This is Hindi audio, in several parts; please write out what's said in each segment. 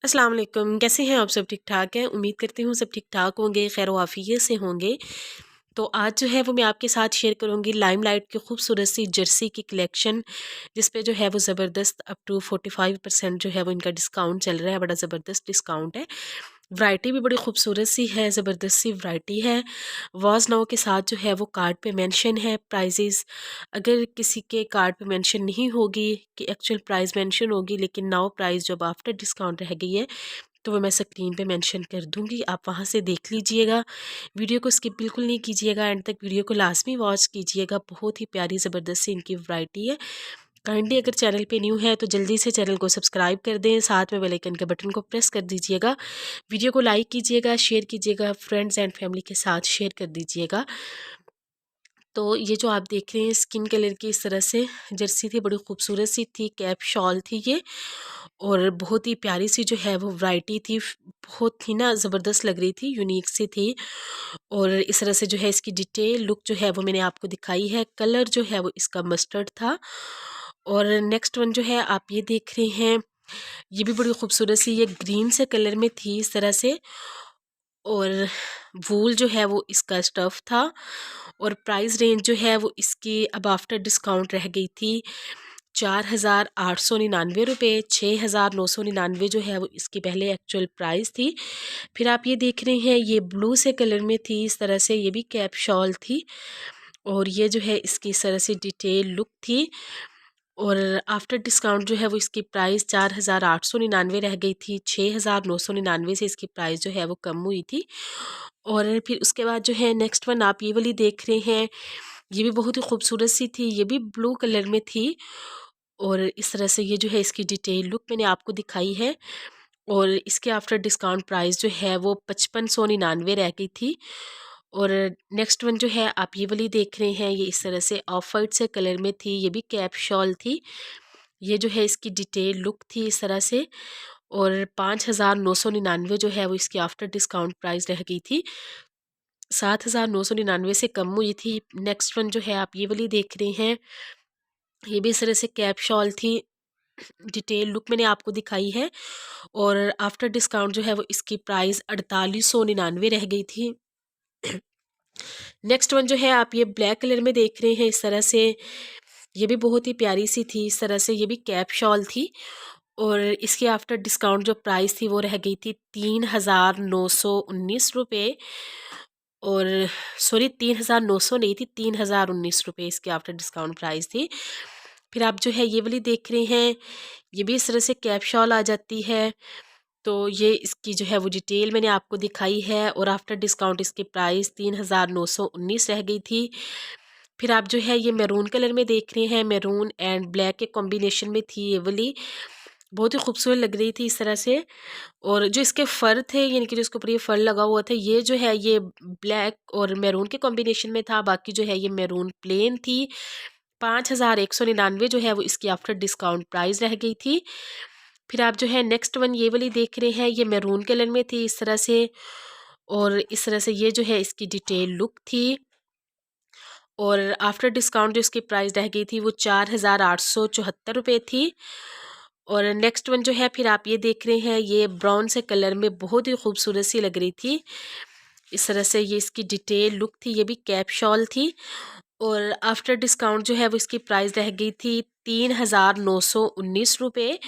अस्सलाम वालेकुम, कैसे हैं आप? सब ठीक ठाक हैं? उम्मीद करती हूँ सब ठीक ठाक होंगे, खैर आफियत से होंगे। तो आज जो है वो मैं आपके साथ शेयर करूँगी लाइमलाइट की खूबसूरत सी जर्सी की कलेक्शन, जिस पे जो है वो ज़बरदस्त अप टू 45% जो है वो इनका डिस्काउंट चल रहा है, बड़ा ज़बरदस्त डिस्काउंट है। वैरायटी भी बड़ी खूबसूरत सी है, ज़बरदस्त सी वैरायटी है। वॉच नाउ के साथ जो है वो कार्ड पे मेंशन है प्राइजेज़। अगर किसी के कार्ड पे मेंशन नहीं होगी कि एक्चुअल प्राइस मेंशन होगी, लेकिन नाउ प्राइस जब आफ्टर डिस्काउंट रह गई है, तो वो मैं स्क्रीन पे मेंशन कर दूँगी, आप वहाँ से देख लीजिएगा। वीडियो को स्किप बिल्कुल नहीं कीजिएगा, एंड तक वीडियो को लाज़मी वॉच कीजिएगा। बहुत ही प्यारी ज़बरदस्त सी इनकी वैरायटी है। काइंडली अगर चैनल पे न्यू है तो जल्दी से चैनल को सब्सक्राइब कर दें, साथ में बेल आइकन के बटन को प्रेस कर दीजिएगा। वीडियो को लाइक कीजिएगा, शेयर कीजिएगा, फ्रेंड्स एंड फैमिली के साथ शेयर कर दीजिएगा। तो ये जो आप देख रहे हैं स्किन कलर की इस तरह से जर्सी थी, बड़ी खूबसूरत सी थी, कैप शॉल थी ये, और बहुत ही प्यारी सी जो है वो वैरायटी थी। बहुत ही ना ज़बरदस्त लग रही थी, यूनिक सी थी। और इस तरह से जो है इसकी डिटेल लुक जो है वो मैंने आपको दिखाई है। कलर जो है वो इसका मस्टर्ड था। और नेक्स्ट वन जो है आप ये देख रहे हैं, ये भी बड़ी खूबसूरत सी, ये ग्रीन से कलर में थी इस तरह से। और वूल जो है वो इसका स्टफ़ था। और प्राइस रेंज जो है वो इसकी अब आफ्टर डिस्काउंट रह गई थी 4,899 रुपये। 6,999 जो है वो इसकी पहले एक्चुअल प्राइस थी। फिर आप ये देख रहे हैं, ये ब्लू से कलर में थी इस तरह से, ये भी कैप शॉल थी। और ये जो है इसकी इस तरह से डिटेल लुक थी। और आफ्टर डिस्काउंट जो है वो इसकी प्राइस 4,899 रह गई थी। 6,999 से इसकी प्राइस जो है वो कम हुई थी। और फिर उसके बाद जो है नेक्स्ट वन आप ये वाली देख रहे हैं, ये भी बहुत ही खूबसूरत सी थी, ये भी ब्लू कलर में थी। और इस तरह से ये जो है इसकी डिटेल लुक मैंने आपको दिखाई है। और इसके आफ्टर डिस्काउंट प्राइस जो है वो 5599 रह गई थी। और नेक्स्ट वन जो है आप ये वाली देख रहे हैं, ये इस तरह से ऑफ वाइट से कलर में थी, ये भी कैप शॉल थी। ये जो है इसकी डिटेल लुक थी इस तरह से। और 5,999 जो है वो इसकी आफ्टर डिस्काउंट प्राइस रह गई थी। 7,999 से कम हुई थी। नेक्स्ट वन जो है आप ये वाली देख रहे हैं, ये भी इस तरह से कैप शॉल थी। डिटेल लुक मैंने आपको दिखाई है। और आफ्टर डिस्काउंट जो है वो इसकी प्राइस 4,899 रह गई थी। नेक्स्ट वन जो है आप ये ब्लैक कलर में देख रहे हैं इस तरह से, ये भी बहुत ही प्यारी सी थी इस तरह से, ये भी कैप शॉल थी। और इसके आफ्टर डिस्काउंट जो प्राइस थी वो रह गई थी 3,919 रुपये। और सॉरी, 3,900 नहीं थी, 3,019 रुपये इसके आफ्टर डिस्काउंट प्राइस थी। फिर आप जो है ये वाली देख रहे हैं, ये भी इस तरह से कैप शॉल आ जाती है। तो ये इसकी जो है वो डिटेल मैंने आपको दिखाई है। और आफ्टर डिस्काउंट इसकी प्राइस 3,919 रह गई थी। फिर आप जो है ये मैरून कलर में देख रहे हैं, मैरून एंड ब्लैक के कॉम्बिनेशन में थी ये वाली, बहुत ही खूबसूरत लग रही थी इस तरह से। और जो इसके फ़र थे, यानी कि जो इसके ऊपर ये फ़र लगा हुआ था, ये जो है ये ब्लैक और मैरून के कॉम्बिनेशन में था, बाकी जो है ये मैरून प्लेन थी। 5,199 जो है वो इसकी आफ्टर डिस्काउंट प्राइस रह गई थी। फिर आप जो है नेक्स्ट वन ये वाली देख रहे हैं, ये मैरून कलर में थी इस तरह से। और इस तरह से ये जो है इसकी डिटेल लुक थी। और आफ्टर डिस्काउंट जो इसकी प्राइस रह गई थी वो 4,874 रुपये थी। और नेक्स्ट वन जो है फिर आप ये देख रहे हैं, ये ब्राउन से कलर में बहुत ही खूबसूरत सी लग रही थी इस तरह से, ये इसकी डिटेल लुक थी, ये भी कैप शॉल थी। और आफ्टर डिस्काउंट जो है वो इसकी प्राइस रह गई थी 3,919 रुपये।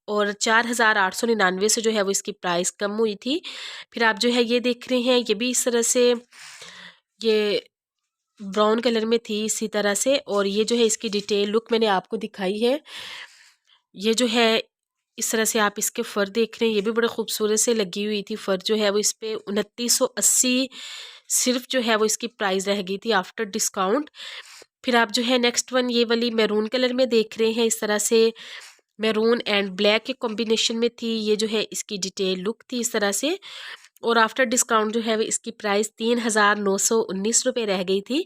और 4,899 से जो है वो इसकी प्राइस कम हुई थी। फिर आप जो है ये देख रहे हैं, ये भी इस तरह से, ये ब्राउन कलर में थी इसी तरह से। और ये जो है इसकी डिटेल लुक मैंने आपको दिखाई है। ये जो है इस तरह से आप इसके फ़र देख रहे हैं, ये भी बड़े खूबसूरत से लगी हुई थी। फ़र जो है वो इस पे 2980 सिर्फ जो है वो इसकी प्राइस रह गई थी आफ्टर डिस्काउंट। फिर आप जो है नेक्स्ट वन ये वाली मैरून कलर में देख रहे हैं इस तरह से, मैरून एंड ब्लैक के कॉम्बिनेशन में थी, ये जो है इसकी डिटेल लुक थी इस तरह से। और आफ्टर डिस्काउंट जो है वो इसकी प्राइस 3,919 रुपये रह गई थी।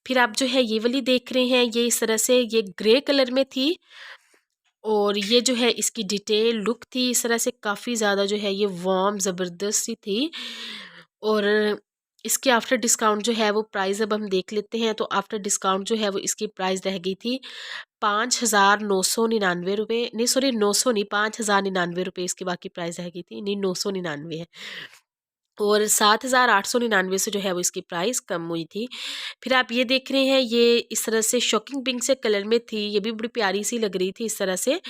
फिर आप जो है ये वाली देख रहे हैं, ये इस तरह से, ये ग्रे कलर में थी। और ये जो है इसकी डिटेल लुक थी इस तरह से, काफ़ी ज़्यादा जो है ये वार्म ज़बरदस्त सी थी। और इसके आफ्टर डिस्काउंट जो है वो प्राइस अब हम देख लेते हैं। तो आफ्टर डिस्काउंट जो है वो इसकी प्राइस रह गई थी 5,999 रुपये, नहीं सॉरी 900 नहीं, 5,099 रुपये इसकी बाकी प्राइस रह गई थी, नहीं 999 है। और 7,899 से जो है वो इसकी प्राइस कम हुई थी। फिर आप ये देख रहे हैं, ये इस तरह से शॉकिंग पिंक से कलर में थी, ये भी बड़ी प्यारी सी लग रही थी इस तरह से,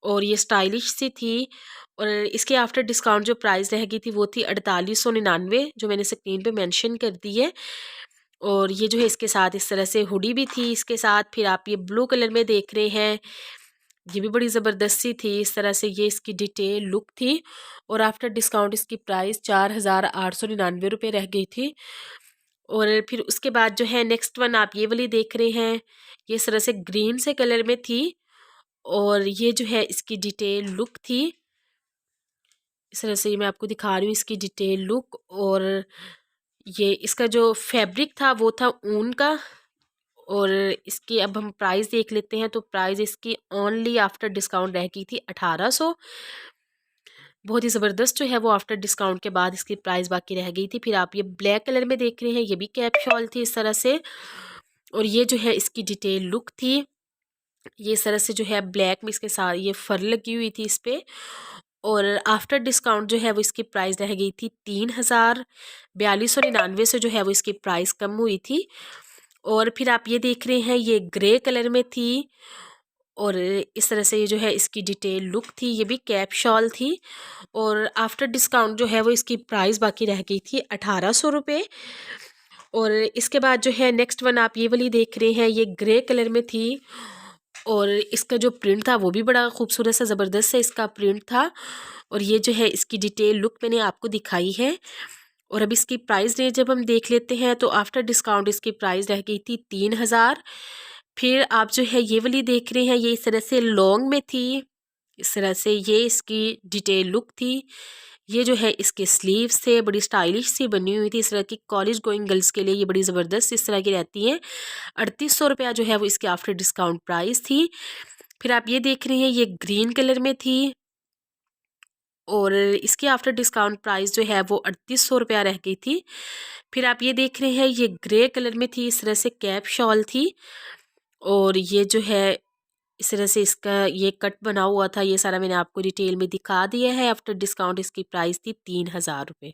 और ये स्टाइलिश सी थी। और इसके आफ्टर डिस्काउंट जो प्राइस रह गई थी वो थी 4899, जो मैंने स्क्रीन पे मेंशन कर दी है। और ये जो है इसके साथ इस तरह से हुडी भी थी इसके साथ। फिर आप ये ब्लू कलर में देख रहे हैं, ये भी बड़ी ज़बरदस्त सी थी इस तरह से, ये इसकी डिटेल लुक थी। और आफ्टर डिस्काउंट इसकी प्राइस 4,899 रुपये रह गई थी। और फिर उसके बाद जो है नेक्स्ट वन आप ये वाली देख रहे हैं, ये इस तरह से ग्रीन से कलर में थी। और ये जो है इसकी डिटेल लुक थी इस तरह से, ये मैं आपको दिखा रही हूँ इसकी डिटेल लुक। और ये इसका जो फैब्रिक था वो था ऊन का। और इसकी अब हम प्राइस देख लेते हैं। तो प्राइस इसकी ओनली आफ्टर डिस्काउंट रह गई थी 1800। बहुत ही ज़बरदस्त जो है वो आफ्टर डिस्काउंट के बाद इसकी प्राइस बाकी रह गई थी। फिर आप ये ब्लैक कलर में देख रहे हैं, ये भी कैप शॉल थी इस तरह से। और ये जो है इसकी डिटेल लुक थी, ये इस तरह से जो है ब्लैक में इसके साथ ये फर लगी हुई थी इस पे। और आफ्टर डिस्काउंट जो है वो इसकी प्राइस रह गई थी 3,4299 से जो है वो इसकी प्राइस कम हुई थी। और फिर आप ये देख रहे हैं, ये ग्रे कलर में थी। और इस तरह से ये जो है इसकी डिटेल लुक थी, ये भी कैप शॉल थी। और आफ्टर डिस्काउंट जो है वो इसकी प्राइस बाकी रह गई थी 1800 रुपये। और इसके बाद जो है नेक्स्ट वन आप ये वाली देख रहे हैं, ये ग्रे कलर में थी। और इसका जो प्रिंट था वो भी बड़ा खूबसूरत सा ज़बरदस्त सा इसका प्रिंट था। और ये जो है इसकी डिटेल लुक मैंने आपको दिखाई है। और अब इसकी प्राइस रेंज जब हम देख लेते हैं, तो आफ्टर डिस्काउंट इसकी प्राइस रह गई थी 3,000। फिर आप जो है ये वाली देख रहे हैं, ये इस तरह से लॉन्ग में थी इस तरह से, ये इसकी डिटेल लुक थी। ये जो है इसके स्लीव्स थे, बड़ी स्टाइलिश सी बनी हुई थी इस तरह की, कॉलेज गोइंग गर्ल्स के लिए ये बड़ी ज़बरदस्त इस तरह की रहती हैं। 3,800 रुपया जो है वो इसकी आफ्टर डिस्काउंट प्राइस थी। फिर आप ये देख रहे हैं, ये ग्रीन कलर में थी। और इसकी आफ्टर डिस्काउंट प्राइस जो है वो 3,800 रुपया रह गई थी। फिर आप ये देख रहे हैं, ये ग्रे कलर में थी इस तरह से, कैप शॉल थी। और ये जो है इस तरह से इसका ये कट बना हुआ था, ये सारा मैंने आपको डिटेल में दिखा दिया है। आफ्टर डिस्काउंट इसकी प्राइस थी 3,000 रुपये।